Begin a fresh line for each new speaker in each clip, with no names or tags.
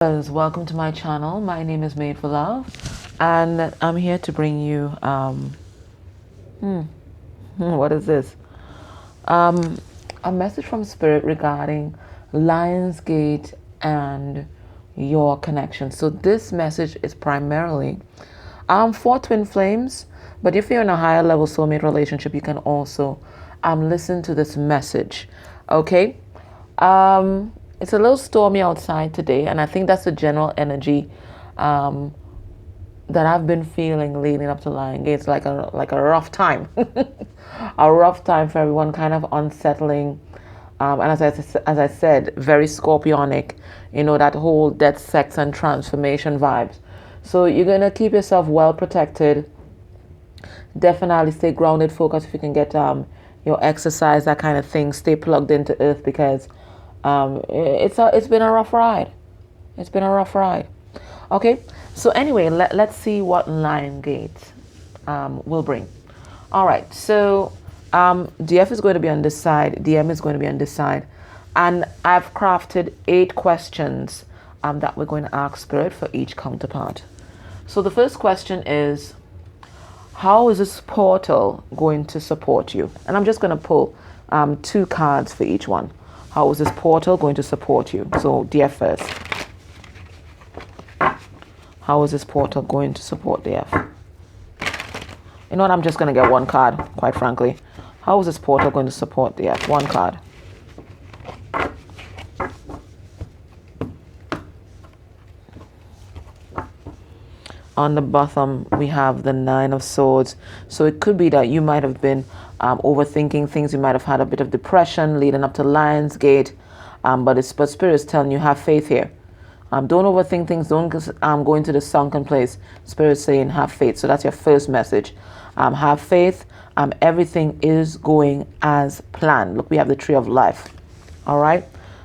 Guys, welcome to my channel. My name is Made for Love, and I'm here to bring you what is this? A message from Spirit regarding Lionsgate and your connection. So this message is primarily for twin flames, but if you're in a higher level soulmate relationship, you can also listen to this message. Okay. It's a little stormy outside today, and I think that's the general energy that I've been feeling leading up to Lion Gate. It's like a rough time, a rough time for everyone, kind of unsettling. And as I said, very scorpionic. You know, that whole death, sex, and transformation vibes. So you're gonna keep yourself well protected. Definitely stay grounded, focused if you can get your exercise, that kind of thing. Stay plugged into earth because it's been a rough ride. It's been a rough ride. Okay, so anyway, let's see what Lion Gate will bring. All right, so DF is going to be on this side, DM is going to be on this side, and I've crafted 8 questions that we're going to ask Spirit for each counterpart. So the first question is, how is this portal going to support you? And I'm just going to pull 2 cards for each one. How is this portal going to support you? So, DF first. How is this portal going to support DF? You know what? I'm just going to get 1 card, quite frankly. How is this portal going to support DF? 1 card. On the bottom, we have the 9 of Swords. So it could be that you might have been overthinking things. You might have had a bit of depression leading up to Lionsgate. But Spirit is telling you, have faith here. Don't overthink things. Don't go into the sunken place. Spirit is saying, have faith. So that's your first message. Have faith. Everything is going as planned. Look, we have the Tree of Life. All right.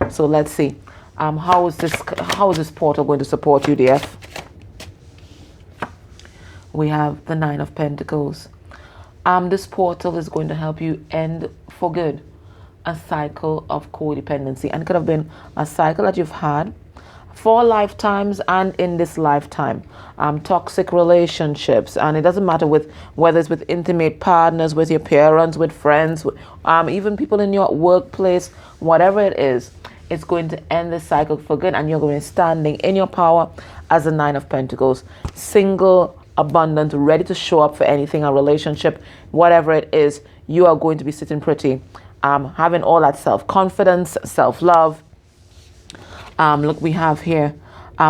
So let's see. How is this portal going to support you, DF? We have the 9 of Pentacles. This portal is going to help you end for good a cycle of codependency. And it could have been a cycle that you've had for lifetimes and in this lifetime. Toxic relationships. And it doesn't matter whether it's with intimate partners, with your parents, with friends, even people in your workplace, whatever it is, it's going to end this cycle for good. And you're going to be standing in your power as the 9 of Pentacles. Single, abundant, ready to show up for anything, a relationship, whatever it is. You are going to be sitting pretty, having all that self-confidence, self-love. Look, we have here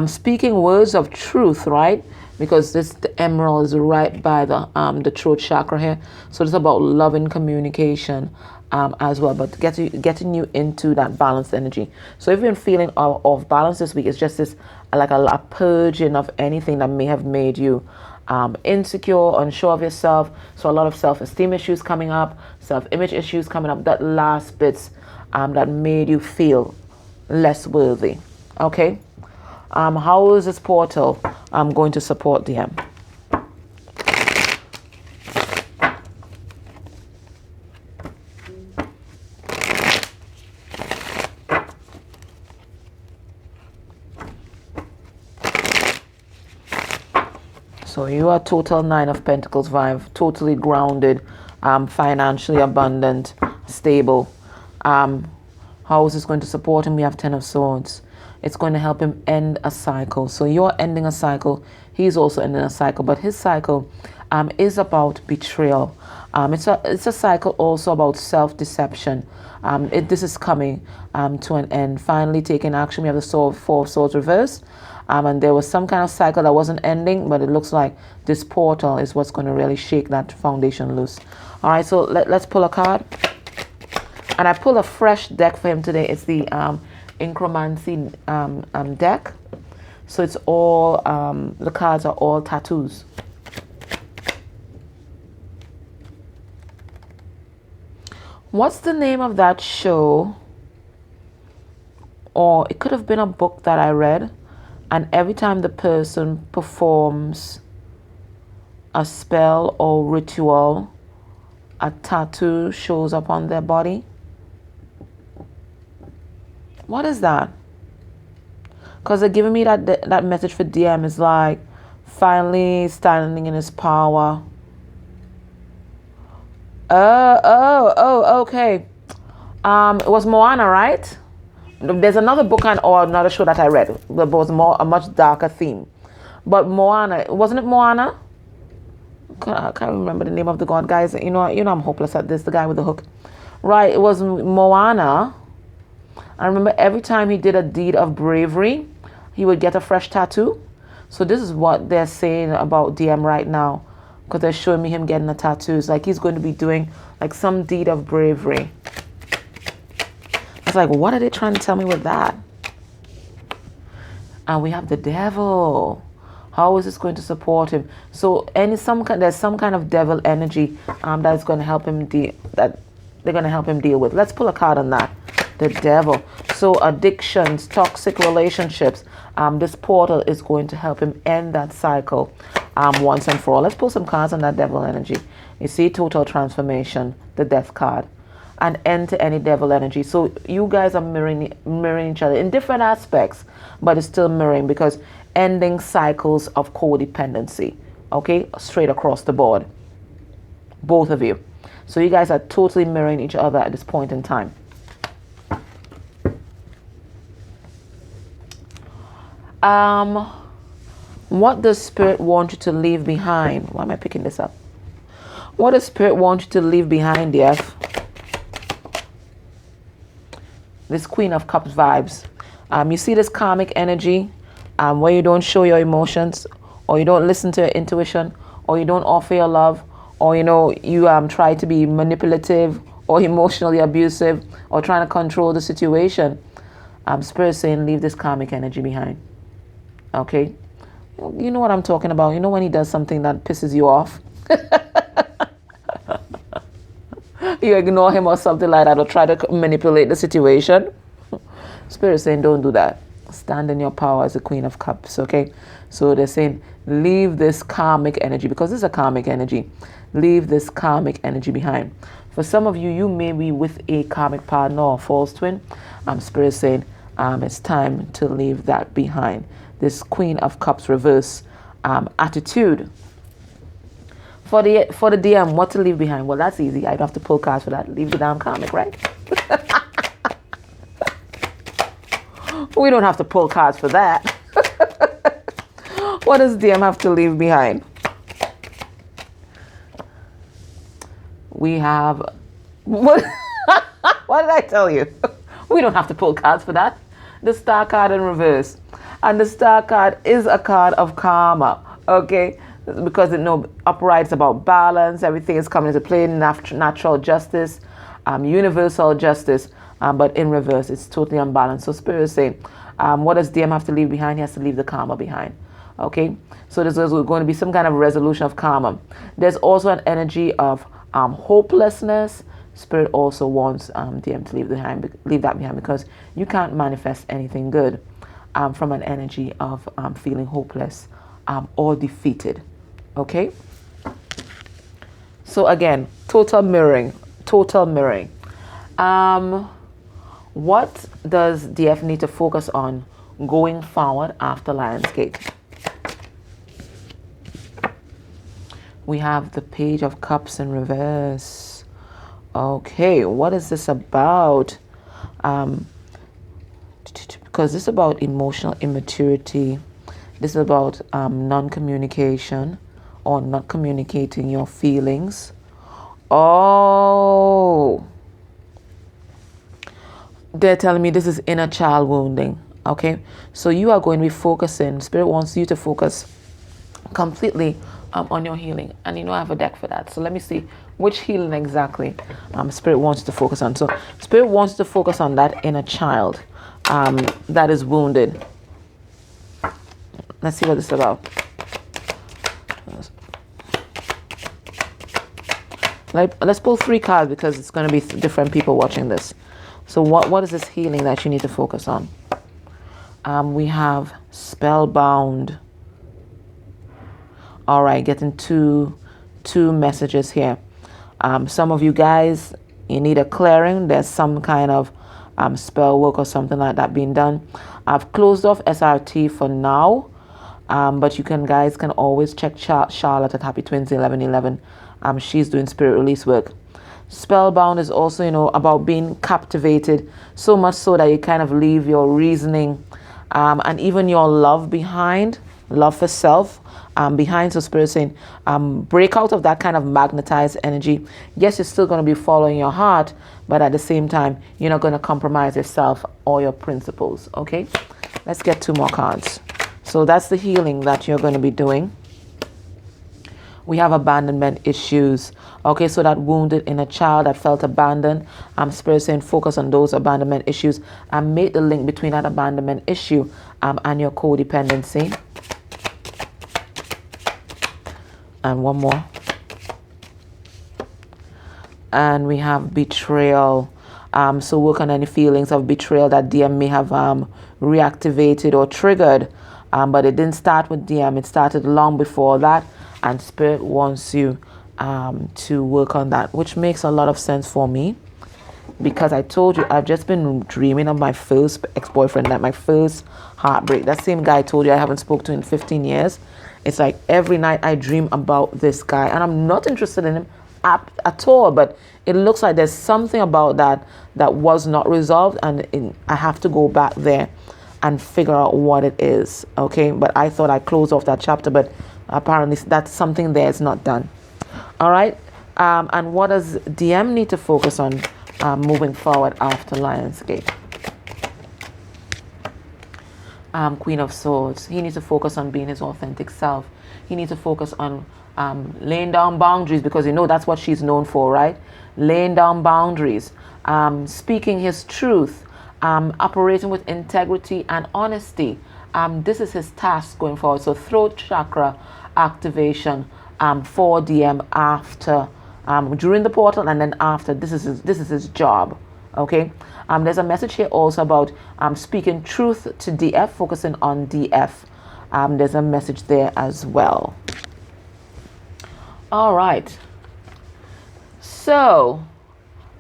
speaking words of truth, right? Because the emerald is right by the throat chakra here. So it's about love and communication as well, but getting you into that balanced energy. So if you're feeling off balance this week, it's just this like a purging of anything that may have made you insecure, unsure of yourself. So a lot of self-esteem issues coming up, self-image issues coming up, that last bits that made you feel less worthy. Okay. How is this portal going to support DM? So you are total 9 of Pentacles vibe, totally grounded, financially abundant, stable. How is this going to support him? We have 10 of Swords. It's going to help him end a cycle. So you're ending a cycle. He's also ending a cycle. But his cycle is about betrayal. It's a cycle also about self-deception. This is coming to an end. Finally taking action. We have the 4 of Swords reversed. And there was some kind of cycle that wasn't ending, but it looks like this portal is what's going to really shake that foundation loose. All right, so let's pull a card. And I pulled a fresh deck for him today. It's the Incromancy deck. So it's all, the cards are all tattoos. What's the name of that show? Or it could have been a book that I read. And every time the person performs a spell or ritual, a tattoo shows up on their body. What is that? Because they're giving me that message for DM is like finally standing in his power. Okay. It was Moana, right? There's another book or another show that I read that was a much darker theme. But Moana, wasn't it Moana? I can't remember the name of the god, guys. You know I'm hopeless at this. The guy with the hook. Right, it was Moana. I remember every time he did a deed of bravery, he would get a fresh tattoo. So this is what they're saying about DM right now, because they're showing me him getting a tattoo. It's like he's going to be doing like some deed of bravery. It's like, what are they trying to tell me with that? And we have the devil. How is this going to support him? So there's some kind of devil energy that's going to help him that they're going to help him deal with. Let's pull a card on that. The devil. So addictions, toxic relationships. This portal is going to help him end that cycle once and for all. Let's pull some cards on that devil energy. You see, total transformation, the death card, and end to any devil energy. So you guys are mirroring each other in different aspects, but it's still mirroring, because ending cycles of codependency. Okay, straight across the board, both of you. So you guys are totally mirroring each other at this point in time. What does Spirit want you to leave behind? Why am I picking this up? What does Spirit want you to leave behind, Jeff? This Queen of Cups vibes. You see this karmic energy where you don't show your emotions, or you don't listen to your intuition, or you don't offer your love, or you try to be manipulative or emotionally abusive, or trying to control the situation. Spirit is saying leave this karmic energy behind. Okay, you know what I'm talking about. You know when he does something that pisses you off, you ignore him or something like that, or try to manipulate the situation. Spirit is saying don't do that. Stand in your power as a Queen of Cups. Okay, so they're saying leave this karmic energy, because this is a karmic energy. Leave this karmic energy behind. For some of you, you may be with a karmic partner or false twin. Spirit is saying it's time to leave that behind. This Queen of Cups reverse attitude. For the DM, what to leave behind? Well, that's easy. I don't have to pull cards for that. Leave the damn karmic, right? We don't have to pull cards for that. What does DM have to leave behind? We have... What did I tell you? We don't have to pull cards for that. The Star card in reverse. And the Star card is a card of karma, okay? Because upright is about balance. Everything is coming into play. Natural justice, universal justice. But in reverse, it's totally unbalanced. So Spirit is saying, what does DM have to leave behind? He has to leave the karma behind. Okay? So there's going to be some kind of resolution of karma. There's also an energy of hopelessness. Spirit also wants DM to leave that behind, because you can't manifest anything good from an energy of feeling hopeless or defeated. Okay? So again, total mirroring. What does DF need to focus on going forward after Lionsgate? We have the Page of Cups in reverse. Okay, what is this about? Because this is about emotional immaturity. This is about non-communication, or not communicating your feelings. Oh, they're telling me this is inner child wounding. Okay, so you are going to be focusing. Spirit wants you to focus completely on your healing, and I have a deck for that. So let me see which healing exactly Spirit wants you to focus on. So Spirit wants you to focus on that inner child that is wounded. Let's see what this is about. Let's pull 3 cards, because it's going to be different people watching this. So what is this healing that you need to focus on? We have spellbound. All right, getting two messages here. Some of you guys, you need a clearing. There's some kind of spell work or something like that being done. I've closed off SRT for now, but you guys can always check Charlotte at Happy Twins 1111. She's doing spirit release work. Spellbound is also, about being captivated, so much so that you kind of leave your reasoning and even your love behind, love for self behind. So Spirit saying, break out of that kind of magnetized energy. Yes, you're still going to be following your heart, but at the same time, you're not going to compromise yourself or your principles. Okay, let's get 2 more cards. So that's the healing that you're going to be doing. We have abandonment issues. Okay, so that wounded inner child that felt abandoned. Spirit saying focus on those abandonment issues and make the link between that abandonment issue and your codependency. And one more. And we have betrayal. So work on any feelings of betrayal that DM may have reactivated or triggered. But it didn't start with DM. It started long before that. And Spirit wants you to work on that, which makes a lot of sense for me. Because I told you, I've just been dreaming of my first ex-boyfriend, like my first heartbreak. That same guy I told you I haven't spoken to in 15 years. It's like every night I dream about this guy. And I'm not interested in him at all. But it looks like there's something about that was not resolved. And I have to go back there and figure out what it is. Okay, but I thought I closed off that chapter. But apparently that's something there is not done. All right. And what does DM need to focus on moving forward after Lionsgate? Queen of Swords. He needs to focus on being his authentic self. He needs to focus on laying down boundaries, because that's what she's known for, right? Laying down boundaries, speaking his truth, operating with integrity and honesty. This is his task going forward. So throat chakra activation for DM after, during the portal, and then after. This is his job. Okay. There's a message here also about speaking truth to DF, focusing on DF. There's a message there as well. All right. So,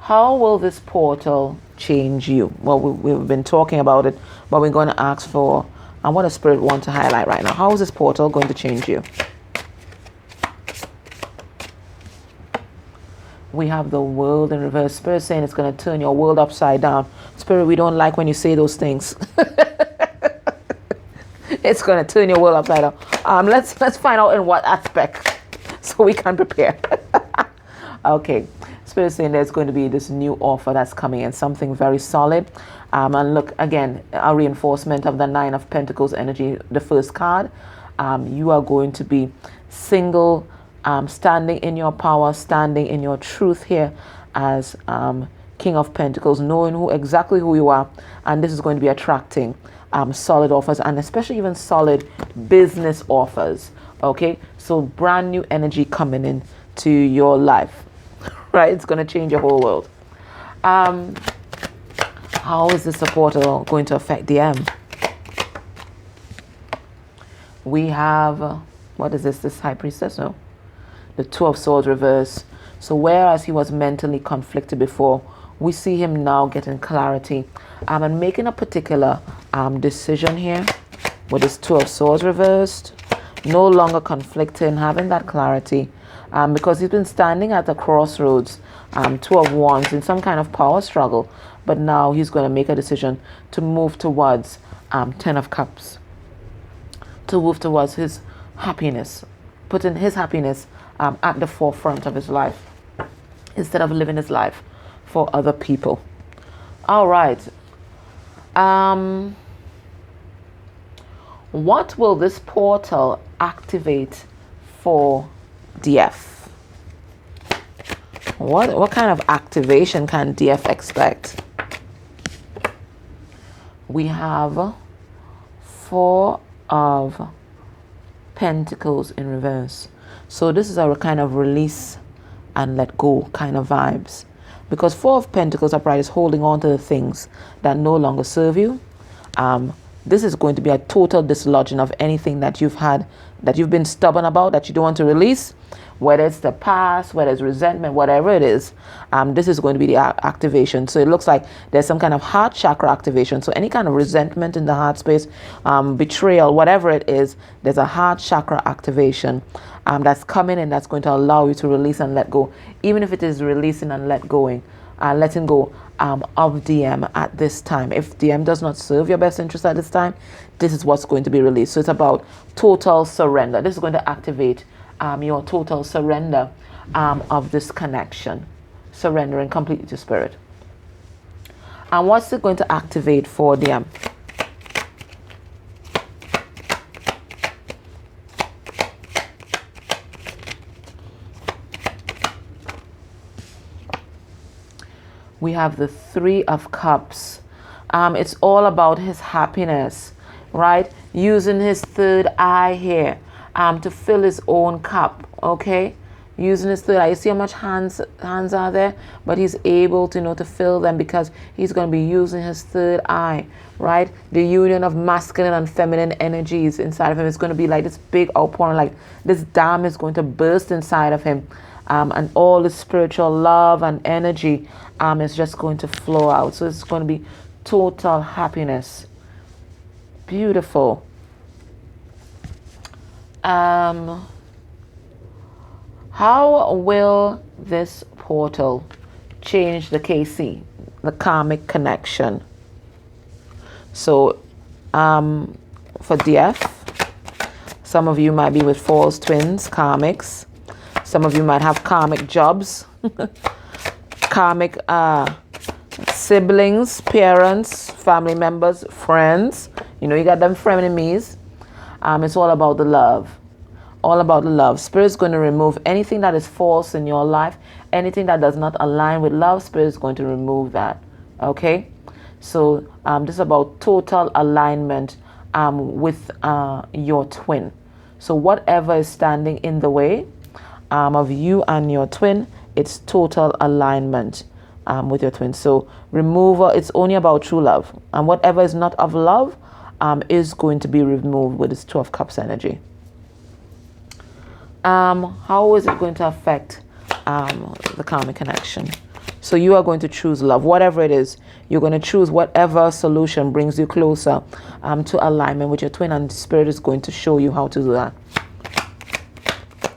how will this portal change you? Well, we've been talking about it, but we're going to ask for, and what does Spirit want to highlight right now? How is this portal going to change you? We have the world in reverse. Spirit saying it's going to turn your world upside down. Spirit, we don't like when you say those things. It's going to turn your world upside down. Let's find out in what aspect so we can prepare. Okay. Spirit saying there's going to be this new offer that's coming in, something very solid. And look, again, a reinforcement of the 9 of Pentacles energy, the first card. You are going to be single, standing in your power, standing in your truth here as King of Pentacles, knowing exactly who you are. And this is going to be attracting solid offers, and especially even solid business offers. Okay, so brand new energy coming in to your life. Right, it's going to change your whole world. How is this portal going to affect DM? We have, what is this? This High Priestess? No. The 2 of Swords reverse. So whereas he was mentally conflicted before, we see him now getting clarity and making a particular decision here with this 2 of Swords reversed. No longer conflicting, having that clarity. Because he's been standing at the crossroads, 2 of Wands, in some kind of power struggle. But now he's going to make a decision to move towards 10 of Cups. To move towards his happiness. Putting his happiness at the forefront of his life. Instead of living his life for other people. All right. What will this portal activate for DF? What kind of activation can DF expect? We have 4 of Pentacles in reverse. So this is a kind of release and let go kind of vibes. Because 4 of Pentacles upright is holding on to the things that no longer serve you. this is going to be a total dislodging of anything that you've had, that you've been stubborn about, that you don't want to release, whether it's the past, whether it's resentment, whatever it is. This is going to be the activation. So it looks like there's some kind of heart chakra activation. So any kind of resentment in the heart space, betrayal, whatever it is, there's a heart chakra activation that's coming in, that's going to allow you to release and let go, even if it is releasing and letting go of DM at this time. If DM does not serve your best interest at this time, this is what's going to be released. So it's about total surrender. This is going to activate your total surrender of this connection, surrendering completely to spirit. And what's it going to activate for DM? We have the Three of Cups. It's all about his happiness, right? Using his third eye here to fill his own cup, okay? Using his third eye. You see how much hands are there? But he's able to, to fill them because he's going to be using his third eye, right? The union of masculine and feminine energies inside of him is going to be like this big outpouring, like this dam is going to burst inside of him. And all the spiritual love and energy is just going to flow out. So it's going to be total happiness. Beautiful. How will this portal change the KC, the karmic connection? So for DF, some of you might be with false twins, karmics. Some of you might have karmic jobs, karmic siblings, parents, family members, friends. You got them frenemies. It's all about the love. All about the love. Spirit's going to remove anything that is false in your life, anything that does not align with love. Spirit is going to remove that. Okay? So this is about total alignment with your twin. So whatever is standing in the way of you and your twin, it's total alignment with your twin. So removal, it's only about true love. And whatever is not of love is going to be removed with this Two of Cups energy. How is it going to affect the karmic connection? So you are going to choose love, whatever it is. You're going to choose whatever solution brings you closer to alignment with your twin, and Spirit is going to show you how to do that.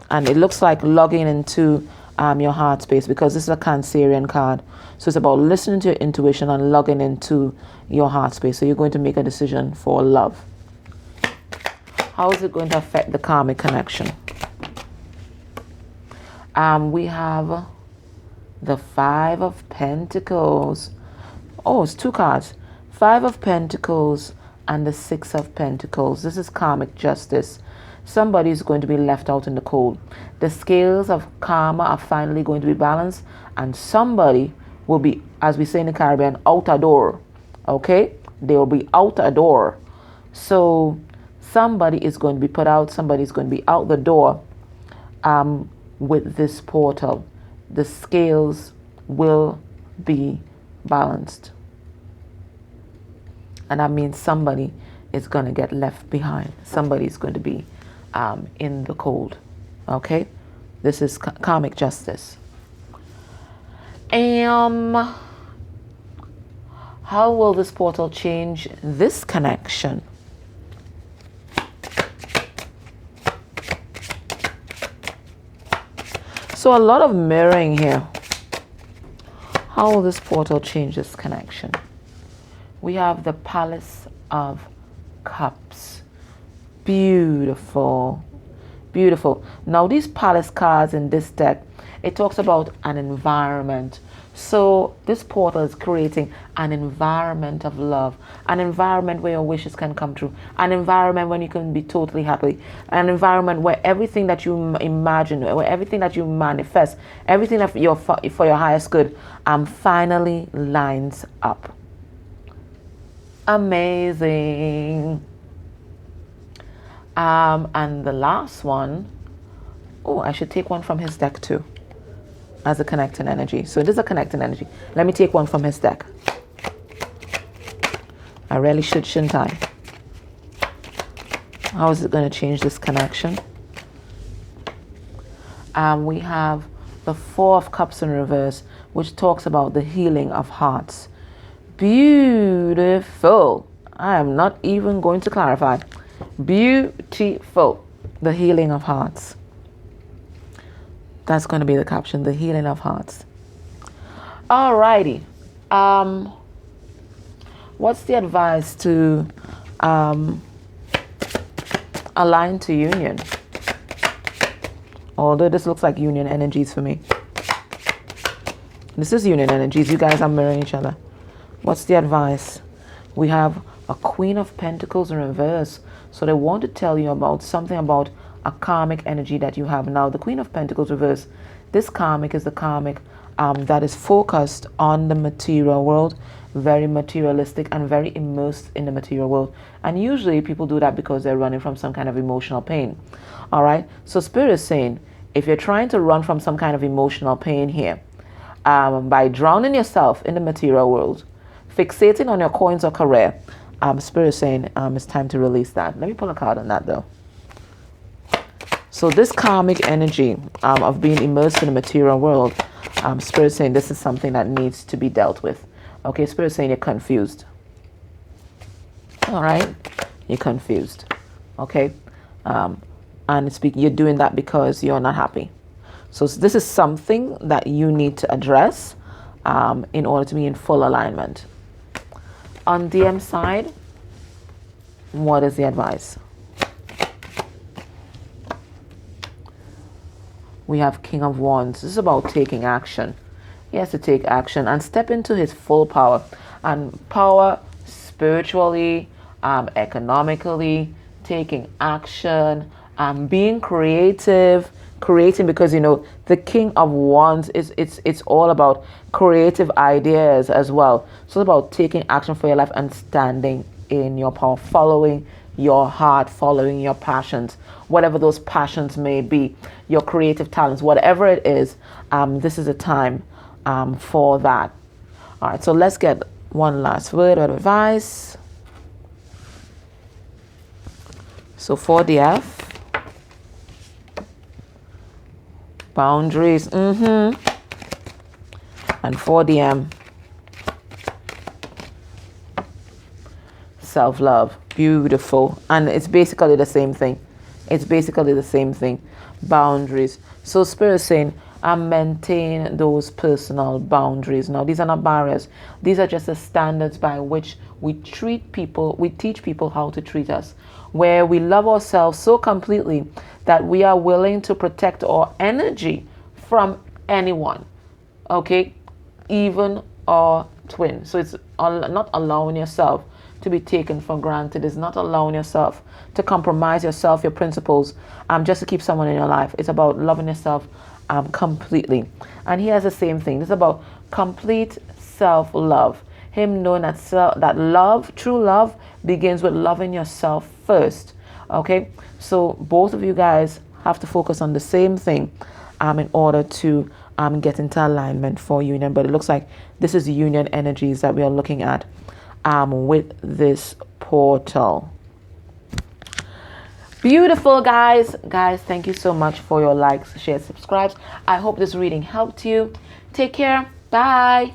And it looks like logging into your heart space, because this is a Cancerian card. So it's about listening to your intuition and logging into your heart space. So you're going to make a decision for love. How is it going to affect the karmic connection? We have the Five of Pentacles. Oh, it's two cards. Five of Pentacles and the Six of Pentacles. This is karmic justice. Somebody is going to be left out in the cold. The scales of karma are finally going to be balanced, and somebody will be, as we say in the Caribbean, out a door. Okay? They will be out a door. So somebody is going to be put out. Somebody is going to be out the door with this portal. The scales will be balanced. And that means somebody is going to get left behind. Somebody is going to be in the cold. Okay? This is karmic justice. How will this portal change this connection? So a lot of mirroring here. How will this portal change this connection? We have the Palace of Cups. Beautiful. Beautiful. Now these Palace cards in this deck, it talks about an environment. So this portal is creating an environment of love, an environment where your wishes can come true, an environment when you can be totally happy, an environment where everything that you imagine, where everything that you manifest, everything that for your highest good, finally lines up. Amazing. And the last one, oh, I should take one from his deck too, as a connecting energy. So this is a connecting energy. Let me take one from his deck. I really should, shouldn't I? How is it going to change this connection? We have the Four of Cups in reverse, which talks about the healing of hearts. Beautiful. I am not even going to clarify. Beautiful. The healing of hearts. That's going to be the caption, the healing of hearts. Alrighty. What's the advice to align to union? Although this looks like union energies for me. This is union energies. You guys are mirroring each other. What's the advice? We have a Queen of Pentacles in reverse. So they want to tell you about something about a karmic energy that you have. Now, the Queen of Pentacles reverse, this karmic is the karmic that is focused on the material world, very materialistic and very immersed in the material world. And usually people do that because they're running from some kind of emotional pain. All right. So Spirit is saying, if you're trying to run from some kind of emotional pain here, by drowning yourself in the material world, fixating on your coins or career, Spirit is saying it's time to release that. Let me pull a card on that though. So this karmic energy of being immersed in the material world, Spirit is saying this is something that needs to be dealt with. Okay, Spirit is saying you're confused. All right, you're confused. Okay, and you're doing that because you're not happy. So this is something that you need to address in order to be in full alignment. On DM side, what is the advice? We have King of Wands. This is about taking action. He has to take action and step into his full power. And power spiritually, economically, taking action, being creative, creating, because you know the King of Wands is it's all about creative ideas as well. So it's about taking action for your life and standing in your power, following your heart, following your passions, whatever those passions may be, your creative talents, whatever it is. This is a time for that. All right, so let's get one last word of advice. So for the F, boundaries, and for the M, self-love. Beautiful. And it's basically the same thing. It's basically the same thing. Boundaries. So Spirit is saying, maintain those personal boundaries. Now, these are not barriers. These are just the standards by which we treat people, we teach people how to treat us, where we love ourselves so completely that we are willing to protect our energy from anyone, okay, even our twin. So it's not allowing yourself to be taken for granted. It's not allowing yourself to compromise yourself, your principles, just to keep someone in your life. It's about loving yourself completely. And he has the same thing. It's about complete self-love. Him knowing that love, true love, begins with loving yourself first. Okay, so both of you guys have to focus on the same thing in order to get into alignment for union. But it looks like this is union energies that we are looking at with this portal. Beautiful, guys. Thank you so much for your likes, shares, subscribes. I hope this reading helped you. Take care. Bye.